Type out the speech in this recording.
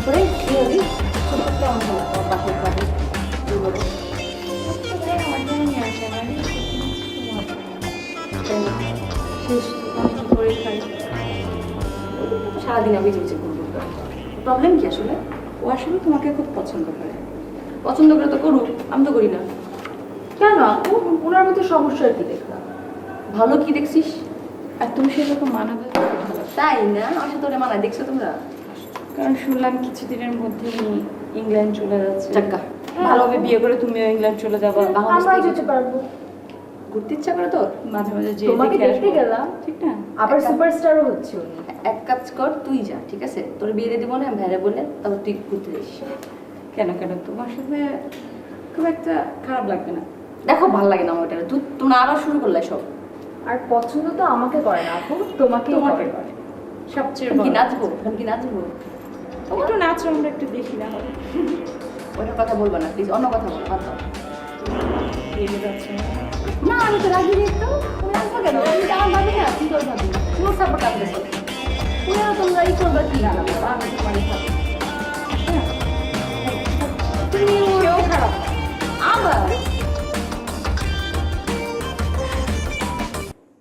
করে কি হবি ছোট একটা অংশ আমার পাশের বাড়ি আমার জন্য নিয়ে আসে আমার শেষ কি করে খাই সারাদিন আমি যে করবো প্রবলেম কি আসলে ও আসলে তোমাকে খুব পছন্দ করে তো করুক আমি তো করি না কেন আপু ওনার মধ্যে সমস্যা কি দেখলাম ভালো কি দেখছিস আর তুমি সেরকম মানাবে ভালো তাই না আমার সাথে ওরা মানায় দেখছো তোমরা কারণ শুনলাম কিছুদিনের মধ্যে ইংল্যান্ড চলে যাচ্ছে টাকা ভালোভাবে বিয়ে করে তুমিও ইংল্যান্ড চলে যাবে আমরা যেতে পারবো ঘুরতে ইচ্ছা করে তোর মাঝে মাঝে যে তোমাকে দেখতে গেলাম ঠিক না আবার সুপারস্টারও হচ্ছে উনি এক কাজ কর তুই যা ঠিক আছে তোর বিয়ে দিয়ে দিব না ভাইরা বলে তারপর তুই ঘুরতে যাস কেন তোমার সাথে খুব একটা খারাপ লাগবে না দেখো ভালো লাগে না আমার ওটা তোমরা আবার শুরু করলে সব আর পছন্দ তো আমাকে করে না আপু তোমাকে তোমাকে করে সবচেয়ে কি নাচবো একটু নাচো আমরা একটু দেখি না হবে ওটার কথা বলবো না প্লিজ অন্য কথা বলো বাদ দাও না আমি তো রাজি নেই তো তুমি আসবো কেন আমি তো আমার ভাবি না তুমি তোর ভাবি তোমার সাপোর্ট আসবে তোমরা ই করবে কি না আমি তোমার ভাবি